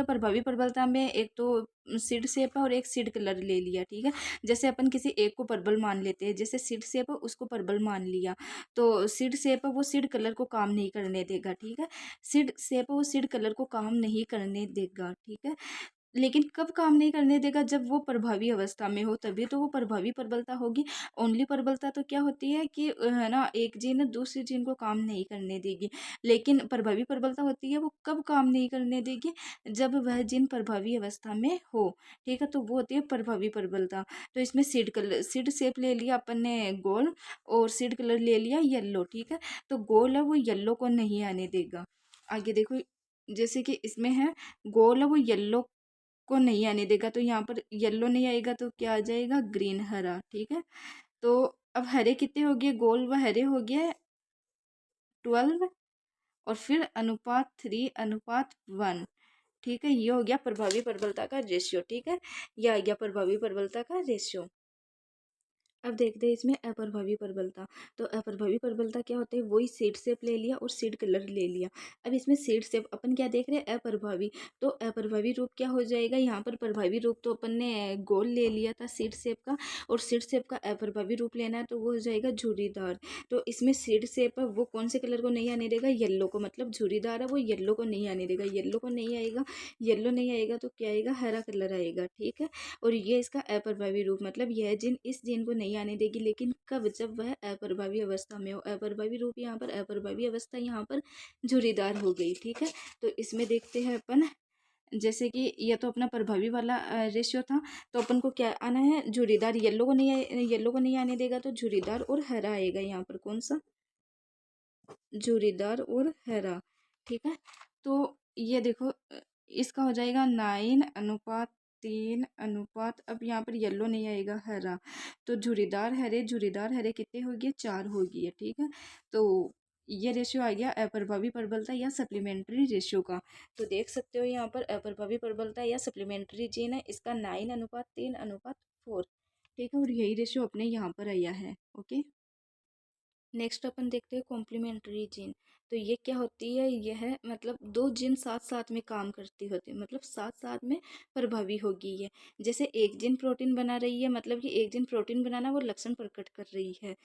प्रभावी प्रबलता में एक तो सीड शेप है और एक सीड कलर ले लिया, ठीक है। जैसे अपन किसी एक को प्रबल मान लेते हैं, जैसे सीड शेप है उसको प्रबल मान लिया, तो सीड शेप है वो सीड कलर को काम नहीं करने देगा, ठीक है। सीड शेप है वो सीड कलर को काम नहीं करने देगा, ठीक है। लेकिन कब काम नहीं करने देगा, जब वो प्रभावी अवस्था में हो, तभी तो वो प्रभावी प्रबलता होगी। ओनली प्रबलता तो क्या होती है कि है ना, एक जीन दूसरी जीन को काम नहीं करने देगी। लेकिन प्रभावी प्रबलता होती है वो कब काम नहीं करने देगी, जब वह जीन प्रभावी अवस्था में हो, ठीक है। तो वो होती है प्रभावी प्रबलता। तो इसमें सीड कलर, सीड शेप ले लिया अपन ने गोल, और सीड कलर ले लिया येलो, ठीक है। तो गोल है वो येलो को नहीं आने देगा। आगे देखो, जैसे कि इसमें है गोल है वो येलो को नहीं आने देगा, तो यहाँ पर येलो नहीं आएगा तो क्या आ जाएगा, ग्रीन, हरा, ठीक है। तो अब हरे कितने हो गए, गोल व हरे हो गए 12, और फिर अनुपात 3:1, ठीक है। ये हो गया प्रभावी प्रबलता का रेशियो, ठीक है। ये आ गया प्रभावी प्रबलता का रेशियो। अब देखते हैं इसमें अप्रभावी प्रबलता। तो अप्रभावी प्रबलता क्या होता है, वही सीड शेप ले लिया और सीड कलर ले लिया। अब इसमें सीड शेप अपन क्या देख रहे हैं, अप्रभावी। तो अप्रभावी रूप क्या हो जाएगा, यहाँ पर प्रभावी रूप तो अपन ने गोल ले लिया था सीड शेप का, और सीड शेप का अप्रभावी रूप लेना है तो वो हो जाएगा झुर्रीदार। तो इसमें सीड शेप है वो कौन से कलर को नहीं आने देगा, येलो को, मतलब झुर्रीदार है वो येलो को नहीं आने देगा, येलो को नहीं आएगा। येलो नहीं आएगा तो क्या आएगा, हरा कलर आएगा, ठीक है। और ये इसका अप्रभावी रूप, मतलब यह जिन इस जिन को नहीं आने देगी, लेकिन कब, जब वह अप्रभावी अवस्था में हो। अप्रभावी रूप यहाँ पर, अप्रभावी अवस्था यहाँ पर झुर्रीदार हो गई, ठीक है। तो इसमें देखते हैं अपन, जैसे कि यह तो अपना प्रभावी वाला रेशियो था, तो अपन को क्या आना है, झुर्रीदार। येलो को नहीं आने देगा तो झुर्रीदार और हरा आएगा, यहाँ पर कौन सा, झुर्रीदार और हरा, ठीक है। तो ये देखो, इसका हो जाएगा 9:3। अब यहाँ पर येलो नहीं आएगा, हरा। तो झुर्रीदार हरे कितने हो गए, 4 हो गए, ठीक है। तो ये रेशियो आ गया अप्रभावी प्रबलता या सप्लीमेंट्री रेशियो का। तो देख सकते हो यहाँ पर अप्रभावी प्रबलता या सप्लीमेंट्री जीन है, इसका 9:3:4, ठीक है। और यही रेशियो अपने यहाँ पर आया है, ओके। नेक्स्ट अपन देखते हैं कॉम्प्लीमेंट्री जीन। तो ये क्या होती है, यह मतलब दो जीन साथ साथ में काम करती होती है, मतलब साथ साथ में प्रभावी होगी ये। जैसे एक जीन प्रोटीन बना रही है, मतलब कि एक जीन प्रोटीन बनाना वो लक्षण प्रकट कर रही है,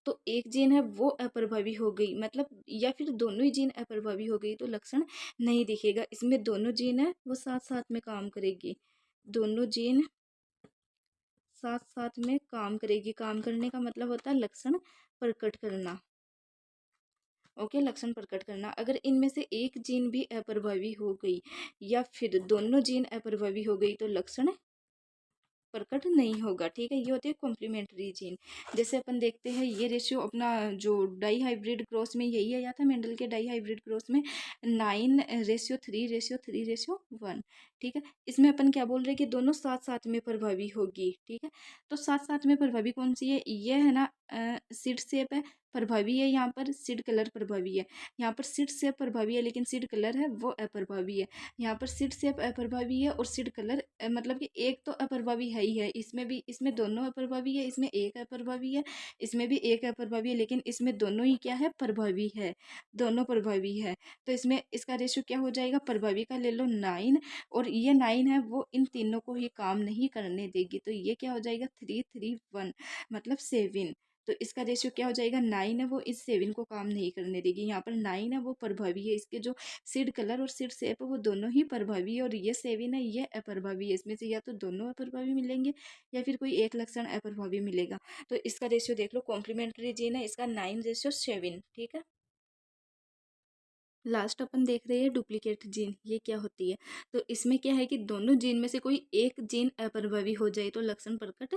तो एक जीन है वो अप्रभावी हो गई, मतलब या फिर दोनों ही जीन अप्रभावी हो गई तो लक्षण नहीं दिखेगा। इसमें दोनों जीन है वो साथ साथ में काम करेगी, दोनों जीन साथ साथ में काम करेगी। काम करने का मतलब होता है लक्षण प्रकट करना, ओके, लक्षण प्रकट करना। अगर इनमें से एक जीन भी अप्रभावी हो गई या फिर दोनों जीन अप्रभावी हो गई तो लक्षण प्रकट नहीं होगा, ठीक है। ये होती है कॉम्प्लीमेंट्री जीन। जैसे अपन देखते हैं ये रेशियो अपना जो डाई हाइब्रिड क्रॉस में यही आया था, मेंडल के डाई हाइब्रिड क्रॉस में 9:3:1, ठीक है। इसमें अपन क्या बोल रहे हैं कि दोनों साथ साथ में प्रभावी होगी, ठीक है। तो साथ साथ में प्रभावी कौन सी है, ये है ना, सीड शेप है प्रभावी है, यहाँ पर सीड कलर प्रभावी है। यहाँ पर सीड शेप प्रभावी है लेकिन सीड कलर है वो अप्रभावी है। यहाँ पर सीड शेप अप्रभावी है और सीड कलर मतलब कि एक तो अप्रभावी है ही है, इसमें भी, इसमें दोनों अप्रभावी है, इसमें एक अप्रभावी है, इसमें भी एक अप्रभावी है, लेकिन इसमें दोनों ही क्या है, प्रभावी है, दोनों प्रभावी है। तो इसमें इसका रेशियो क्या हो जाएगा, प्रभावी का ले लो 9, और ये 9 है वो इन तीनों को ही काम नहीं करने देगी, तो ये क्या हो जाएगा 3:3:1, मतलब 7। तो इसका रेशियो क्या हो जाएगा, 9 है वो इस 7 को काम नहीं करने देगी। यहाँ पर 9 है वो प्रभावी है, इसके जो सीड कलर और सीड शेप है वो दोनों ही प्रभावी है, और ये 7 है ये अप्रभावी है। इसमें से या तो दोनों अप्रभावी मिलेंगे या फिर कोई एक लक्षण अप्रभावी मिलेगा। तो इसका रेशियो देख लो, कॉम्प्लीमेंट्री जीन है, इसका 9:7, ठीक है। लास्ट अपन देख रहे हैं डुप्लीकेट जीन, ये क्या होती है। तो इसमें क्या है कि दोनों जीन में से कोई एक जीन अप्रभावी हो जाए तो लक्षण प्रकट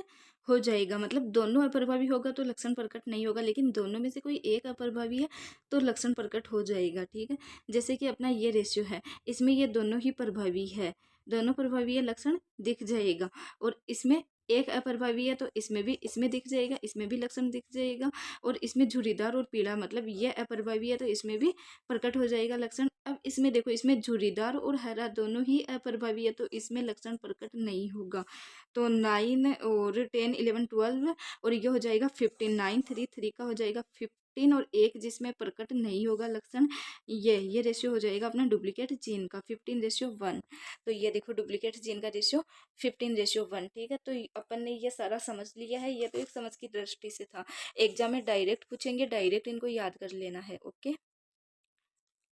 हो जाएगा, मतलब दोनों अप्रभावी होगा तो लक्षण प्रकट नहीं होगा, लेकिन दोनों में से कोई एक अप्रभावी है तो लक्षण प्रकट हो जाएगा, ठीक है। जैसे कि अपना ये रेशियो है, इसमें ये दोनों ही प्रभावी है, दोनों प्रभावी है, लक्षण दिख जाएगा। और इसमें एक अप्रभावी है तो इसमें भी, इसमें दिख जाएगा, इसमें भी लक्षण दिख जाएगा। और इसमें झुर्रीदार और पीला, मतलब ये अप्रभावी है तो इसमें भी प्रकट हो जाएगा लक्षण। अब इसमें देखो, इसमें झुर्रीदार और हरा दोनों ही अप्रभावी है तो इसमें लक्षण प्रकट नहीं होगा। तो 9 और 10, 11, 12, और ये हो जाएगा 15, 9, 3, 3 का हो जाएगा 15 और एक जिसमें प्रकट नहीं होगा लक्षण, ये रेशियो हो जाएगा अपना डुप्लीकेट जीन का 15:1। तो ये देखो डुप्लीकेट जीन का रेशियो 15:1। ठीक है, तो अपन ने ये सारा समझ लिया है। ये तो एक समझ की दृष्टि से था, एग्जाम में डायरेक्ट पूछेंगे, डायरेक्ट इनको याद कर लेना है। ओके।